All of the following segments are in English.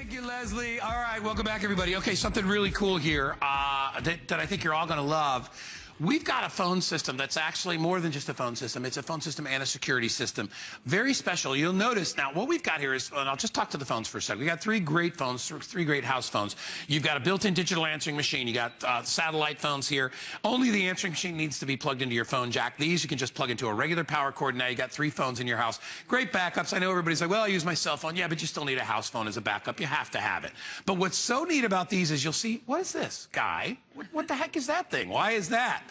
Thank you, Leslie. All right, welcome back, everybody. Okay, something really cool here that I think you're all going to love. We've got a phone system that's actually more than just a phone system. It's a phone system and a security system. Very special. You'll notice now what we've got here is, and I'll just talk to the phones for a second. We got three great phones, three great house phones. You've got a built-in digital answering machine. You got satellite phones here. Only the answering machine needs to be plugged into your phone jack. These you can just plug into a regular power cord. Now you got three phones in your house. Great backups. I know everybody's like, well, I use my cell phone. Yeah, but you still need a house phone as a backup. You have to have it. But what's so neat about these is you'll see, what is this, guy? What the heck is that thing? Why is that?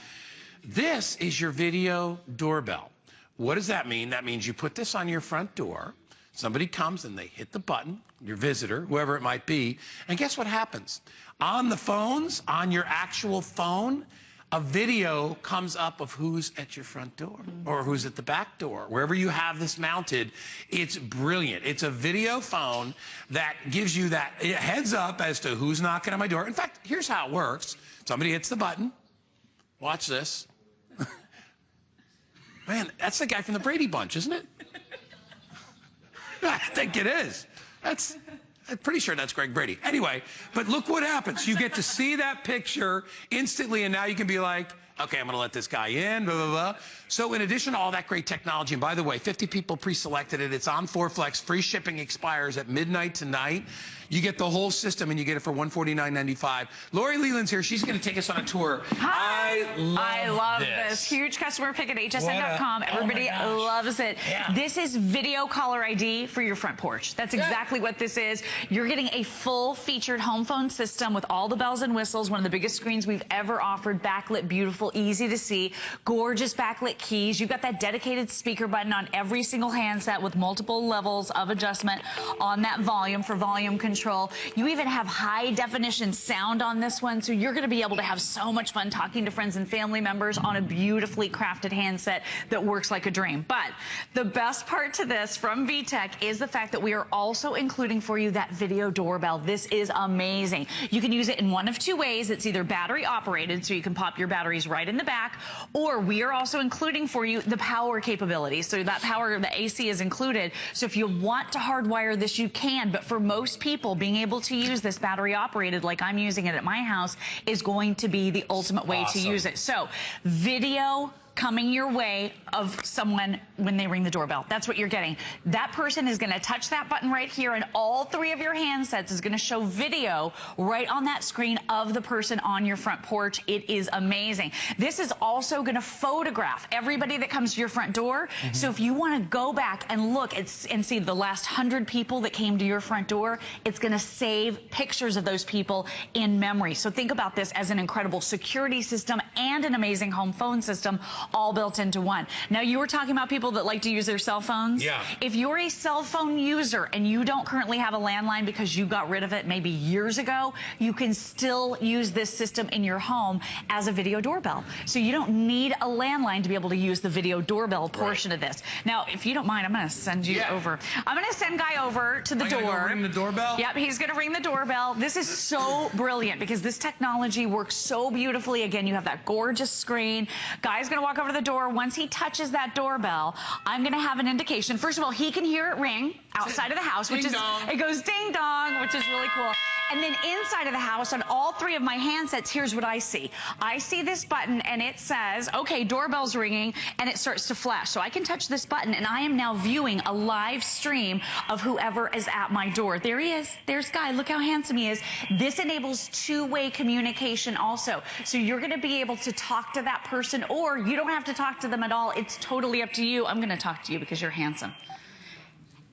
This is your video doorbell. What does that mean? That means you put this on your front door. Somebody comes and they hit the button, your visitor, whoever it might be, and guess what happens? On the phones, on your actual phone, a video comes up of who's at your front door or who's at the back door. Wherever you have this mounted, it's brilliant. It's a video phone that gives you that heads up as to who's knocking on my door. In fact, here's how it works. Somebody hits the button. Watch this. Man, that's the guy from the Brady Bunch, isn't it? I think it is. I'm pretty sure that's Greg Brady. Anyway, but look what happens. You get to see that picture instantly, and now you can be like, okay, I'm going to let this guy in, blah, blah, blah. So in addition to all that great technology, and by the way, 50 people pre-selected it. It's on 4Flex. Free shipping expires at midnight tonight. You get the whole system, and you get it for $149.95. Lori Leland's here. She's going to take us on a tour. Hi. I love this. Huge customer pick at hsn.com. Everybody loves it. Yeah. This is video caller ID for your front porch. That's exactly what this is. You're getting a full-featured home phone system with all the bells and whistles, one of the biggest screens we've ever offered, backlit, beautiful, easy to see, gorgeous backlit keys. You've got that dedicated speaker button on every single handset with multiple levels of adjustment on that volume for volume control. You even have high definition sound on this one, so you're going to be able to have so much fun talking to friends and family members on a beautifully crafted handset that works like a dream. But the best part to this from VTech is the fact that we are also including for you that video doorbell. This is amazing. You can use it in one of two ways. It's either battery operated, so you can pop your batteries right in the back, or we are also including for you the power capability. So that power, the AC is included. So if you want to hardwire this, you can. But for most people, being able to use this battery operated like I'm using it at my house is going to be the ultimate way to use it. So video coming your way of someone when they ring the doorbell. That's what you're getting. That person is going to touch that button right here, and all three of your handsets is going to show video right on that screen of the person on your front porch. It is amazing. This is also going to photograph everybody that comes to your front door. So if you want to go back and look and see the last 100 people that came to your front door, it's going to save pictures of those people in memory. So think about this as an incredible security system and an amazing home phone system, all built into one. Now, you were talking about people that like to use their cell phones. Yeah. If you're a cell phone user and you don't currently have a landline because you got rid of it maybe years ago, you can still use this system in your home as a video doorbell. So you don't need a landline to be able to use the video doorbell portion of this. Now, if you don't mind, I'm going to send you over. I'm going to send Guy over to the door. Go ring the doorbell? Yep, he's going to ring the doorbell. This is so brilliant because this technology works so beautifully. Again, you have that gorgeous screen. Guy's going to walk over to the door. Once he touches that doorbell, I'm going to have an indication. First of all, he can hear it ring outside of the house, which is, it goes ding dong, which is really cool. And then inside of the house, on all three of my handsets, here's what I see. I see this button, and it says, okay, doorbell's ringing, and it starts to flash. So I can touch this button, and I am now viewing a live stream of whoever is at my door. There he is. There's Guy. Look how handsome he is. This enables two-way communication also. So you're going to be able to talk to that person, or you don't have to talk to them at all. It's totally up to you. I'm going to talk to you because you're handsome.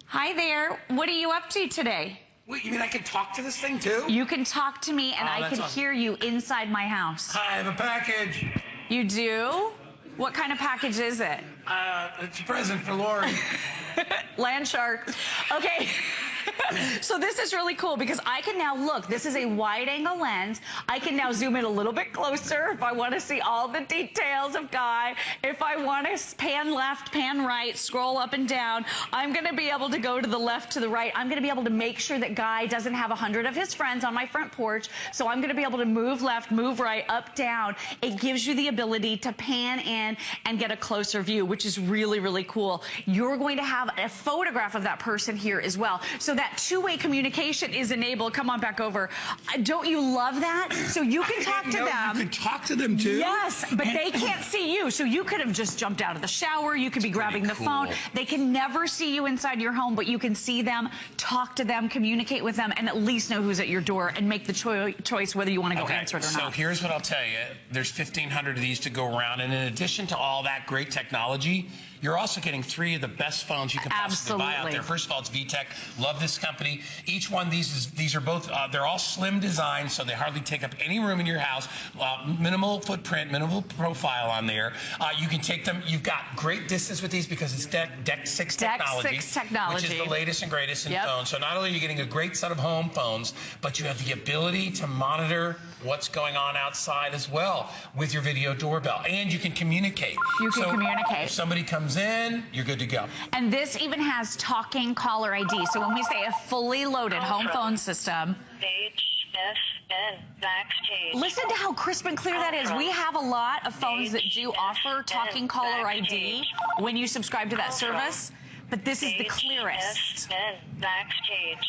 Hi there. What are you up to today? Wait, you mean I can talk to this thing too? You can talk to me, and I can hear you inside my house. I have a package. You do? What kind of package is it? It's a present for Lori. Land shark. Okay. So this is really cool because I can now look. This is a wide angle lens. I can now zoom in a little bit closer if I want to see all the details of Guy. If I want to pan left, pan right, scroll up and down, I'm going to be able to go to the left, to the right. I'm going to be able to make sure that Guy doesn't have 100 of his friends on my front porch. So I'm going to be able to move left, move right, up, down. It gives you the ability to pan in and get a closer view, which is really, really cool. You're going to have a photograph of that person here as well. So that two-way communication is enabled. Come on back over. Don't you love that? So you can talk to them. You can talk to them too? Yes, but they can't see you. So you could have just jumped out of the shower. You could be grabbing the phone. They can never see you inside your home, but you can see them, talk to them, communicate with them, and at least know who's at your door and make the choice whether you want to go answer it or not. So here's what I'll tell you. There's 1,500 of these to go around, and in addition to all that great technology, you're also getting 3 of the best phones you can possibly buy out there. First of all, it's VTech. Love this company. Each one, these are both, they're all slim designs, so they hardly take up any room in your house. Minimal footprint, minimal profile on there. You can take them. You've got great distance with these because it's DEC 6 technology. Which is the latest and greatest in phones. So not only are you getting a great set of home phones, but you have the ability to monitor what's going on outside as well with your video doorbell. And you can communicate. You can communicate. If somebody comes in, you're good to go. And this even has talking caller ID. So when we say a fully loaded home phone system, listen to how crisp and clear that is. We have a lot of phones that do offer talking caller ID when you subscribe to that service, but this is the clearest.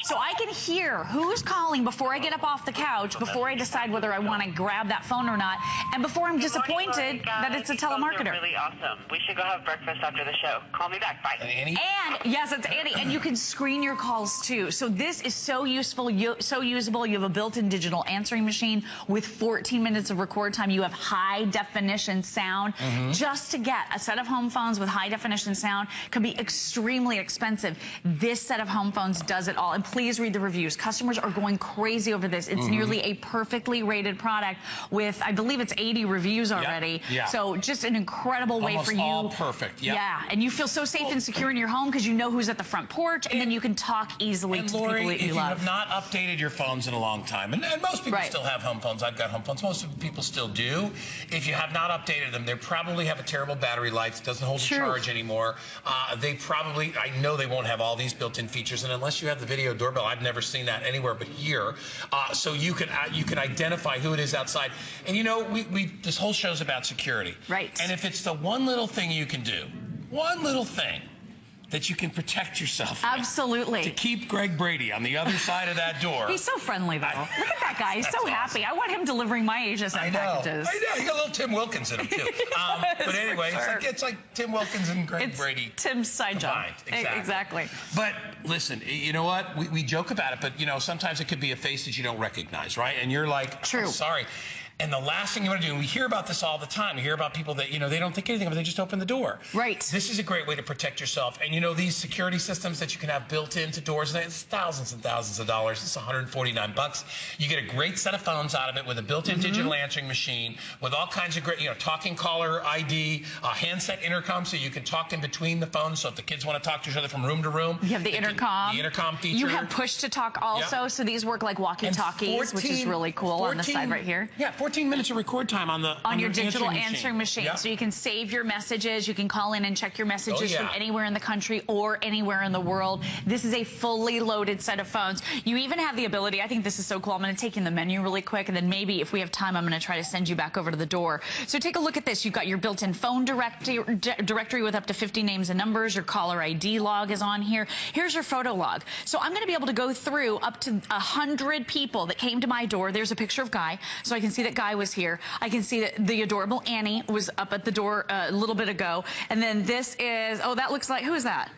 So I can hear who's calling before I get up off the couch, before I decide whether I want to grab that phone or not, and before I'm disappointed that it's a telemarketer. Really awesome. We should go have breakfast after the show. Call me back. Bye. Annie? And yes, it's Annie. And you can screen your calls too. So this is so useful, so usable. You have a built-in digital answering machine with 14 minutes of record time. You have high definition sound. Just to get a set of home phones with high definition sound can be extremely expensive. This set of home phones does it all. And please read the reviews. Customers are going crazy over this. It's nearly a perfectly rated product with, I believe it's 80 reviews already. So just an incredible way for you. All perfect. Yeah, and you feel so safe and secure in your home because you know who's at the front porch, and then you can talk easily to the people that you love. If you have not updated your phones in a long time, and most people still have home phones. I've got home phones. Most people still do. If you have not updated them, they probably have a terrible battery life. It doesn't hold a charge anymore. They probably, I know they won't have all these built-in features, and unless you have the video doorbell, I've never seen that anywhere but here. So you can identify who it is outside. And you know, this whole show's about security. Right. And if it's the one little thing you can do, one little thing that you can protect yourself with, to keep Greg Brady on the other side of that door. He's so friendly, though. Look at that guy. He's so happy. I want him delivering my HSN packages. I know. You got a little Tim Wilkins in him, too. But anyway, it's like Tim Wilkins and Greg Brady. Tim's side job. Exactly. But listen, you know what? We joke about it, but, you know, sometimes it could be a face that you don't recognize, right? And you're like, oh, sorry. And the last thing you want to do, and we hear about this all the time, you hear about people that, you know, they don't think anything of it, they just open the door. Right. This is a great way to protect yourself. And, you know, these security systems that you can have built into doors, it's thousands and thousands of dollars. It's $149. You get a great set of phones out of it with a built-in digital answering machine, with all kinds of great, you know, talking caller ID, handset intercom, so you can talk in between the phones. So if the kids want to talk to each other from room to room. You have the intercom. The intercom feature. You have push to talk also, so these work like walkie-talkies, which is really cool on the side right here. Yeah, 14 minutes of record time on your digital answering machine. So you can save your messages. You can call in and check your messages from anywhere in the country or anywhere in the world. This is a fully loaded set of phones. You even have the ability, I think this is so cool, I'm going to take in the menu really quick, and then maybe if we have time, I'm going to try to send you back over to the door. So take a look at this. You've got your built-in phone directory with up to 50 names and numbers. Your caller ID log is on here. Here's your photo log. So I'm going to be able to go through up to 100 people that came to my door. There's a picture of Guy, so I can see that Guy was here. I can see that the adorable Annie was up at the door a little bit ago. And then this is, oh, that looks like, who is that?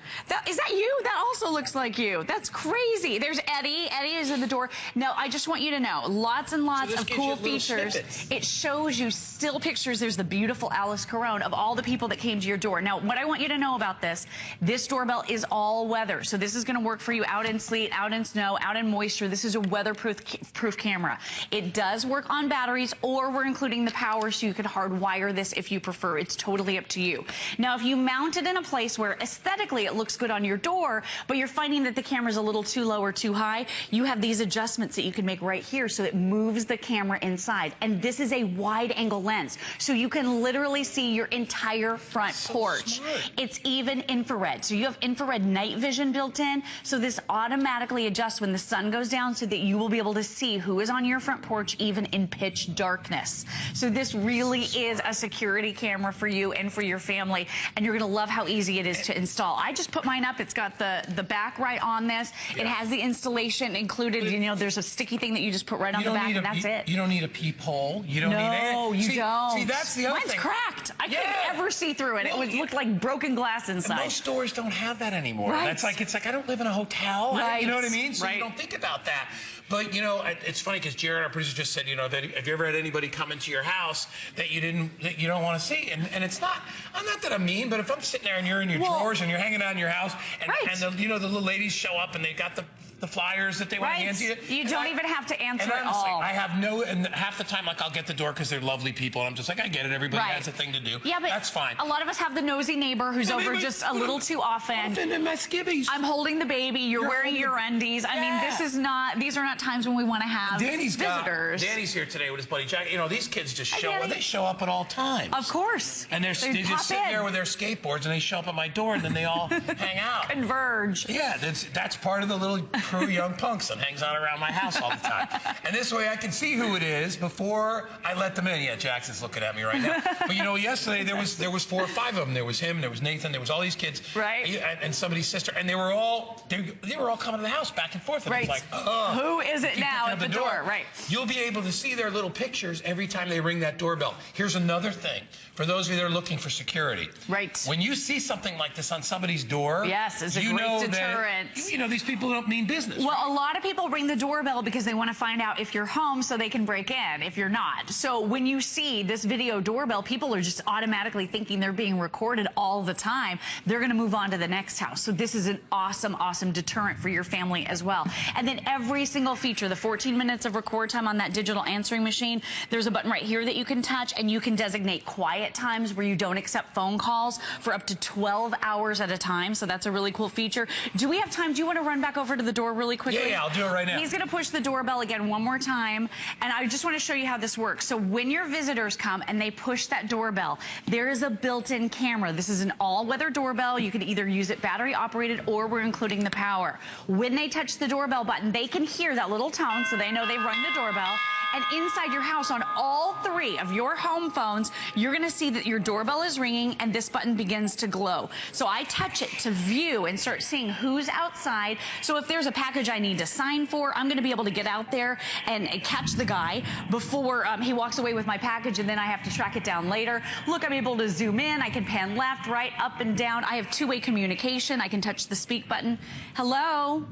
Is that you? That also looks like you. That's crazy. There's Eddie. Eddie is in the door. Now, I just want you to know, lots and lots of cool features. It shows you still pictures. There's the beautiful Alice Carone of all the people that came to your door. Now, what I want you to know about this doorbell is all weather. So this is going to work for you out in sleet, out in snow, out in moisture. This is a weatherproof camera. It does work on batteries, or we're including the power, so you could hardwire this if you prefer. It's totally up to you. Now, if you mount it in a place where aesthetically it looks good on your door, but you're finding that the camera's a little too low or too high, you have these adjustments that you can make right here so it moves the camera inside. And this is a wide angle lens, so you can literally see your entire front porch. It's even infrared. So you have infrared night vision built in, so this automatically adjusts when the sun goes down so that you will be able to see who is on your front porch even in pitch pitch darkness. So this really is a security camera for you and for your family, and you're going to love how easy it is to install. I just put mine up. It's got the back right on this. It has the installation included. You know, there's a sticky thing that you just put right on the back, and that's it. You don't need a peephole. You don't need it. No, you don't. See, that's the other thing. Mine's cracked. I couldn't ever see through it. It would look like broken glass inside. And most stores don't have that anymore. Right. It's like I don't live in a hotel. Right. You know what I mean? So right. you don't think about that. But, you know, it's funny because Jared, our producer, just said, you know, that have you ever had anybody come into your house that you don't want to see? And it's not, I'm not that I'm mean, but if I'm sitting there and you're in your drawers and you're hanging out in your house and the, you know, the little ladies show up and they got the flyers that they want to hand to you. You don't even have to answer at all. I have no, and half the time, like, I'll get the door because they're lovely people. And I'm just like, I get it. Everybody has a thing to do. Yeah, but that's fine. A lot of us have the nosy neighbor who's over just a little too often. In my skibbies. I'm holding the baby. You're wearing your undies. I mean, these are not times when we want to have visitors. Danny's here today with his buddy Jack. You know, these kids just show up. They show up at all times. Of course. And they just sit there with their skateboards and they show up at my door and then they all hang out. Converge. Yeah, that's part of the little crew young punks that hangs out around my house all the time. And this way I can see who it is before I let them in. Yeah, Jackson's looking at me right now. But you know, yesterday there was 4 or 5 of them. There was him, there was Nathan, there was all these kids. Right. And somebody's sister. And they were all coming to the house back and forth. And right. It's like, oh. Who is it now at the door? Right. You'll be able to see their little pictures every time they ring that doorbell. Here's another thing. For those of you that are looking for security. Right. When you see something like this on somebody's door. Yes, it's a great deterrent. You know, these people don't mean business. Well, a lot of people ring the doorbell because they want to find out if you're home so they can break in if you're not. So when you see this video doorbell, people are just automatically thinking they're being recorded all the time. They're going to move on to the next house. So this is an awesome, awesome deterrent for your family as well. And then every single feature, the 14 minutes of record time on that digital answering machine, there's a button right here that you can touch, and you can designate quiet times where you don't accept phone calls for up to 12 hours at a time. So that's a really cool feature. Do we have time? Do you want to run back over to the door really quickly? Yeah, I'll do it right now. He's going to push the doorbell again one more time, and I just want to show you how this works. So when your visitors come and they push that doorbell, there is a built-in camera. This is an all-weather doorbell. You can either use it battery-operated or we're including the power. When they touch the doorbell button, they can hear that little tone, so they know they've rung the doorbell. And inside your house, on all 3 of your home phones, you're going to see that your doorbell is ringing and this button begins to glow. So I touch it to view and start seeing who's outside. So if there's a package I need to sign for, I'm going to be able to get out there and catch the guy before he walks away with my package, and then I have to track it down later. Look, I'm able to zoom in. I can pan left, right, up, and down. I have 2-way communication. I can touch the speak button. Hello?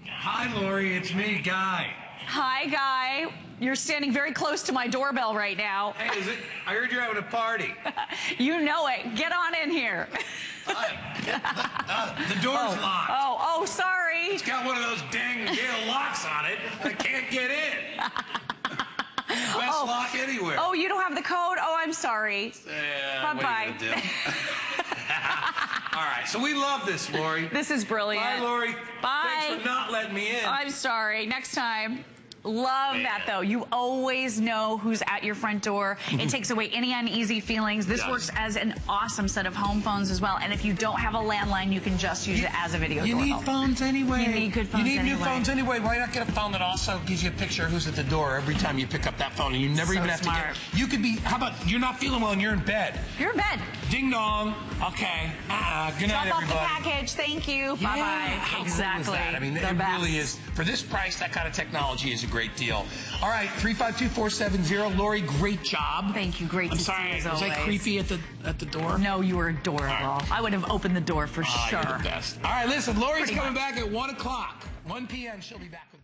Hi, Lori. It's me, Guy. Hi, Guy. You're standing very close to my doorbell right now. Hey, I heard you're having a party. You know it. Get on in here. Hi. The door's locked. Oh, sorry. It's got one of those dang Yale locks on it. I can't get in. Best lock anywhere. Oh, you don't have the code? Oh, I'm sorry. Yeah, bye-bye. All right, so we love this, Lori. This is brilliant. Bye, Lori. Bye. Thanks for not letting me in. I'm sorry. Next time. Love that, though. You always know who's at your front door. It takes away any uneasy feelings. This works as an awesome set of home phones as well. And if you don't have a landline, you can just use it as a video doorbell. You need phones anyway. You need good phones You need anyway. new phones anyway. Why not get a phone that also gives you a picture of who's at the door every time you pick up that phone? And you never even have to get... You could be... How about you're not feeling well and you're in bed? You're in bed. Ding dong. Okay. Good night, everybody. Drop off the package. Thank you. Bye-bye. How Exactly. cool is that? I mean, it really is. For this price, that kind of technology is a great deal. All right, 352-470. Lori, great job. Thank you. Great to see you, as always. Was I creepy at the door? No, you were adorable. Right. I would have opened the door for sure. You're the best. All right, listen, Lori's coming back at 1 o'clock. 1 p.m. She'll be back with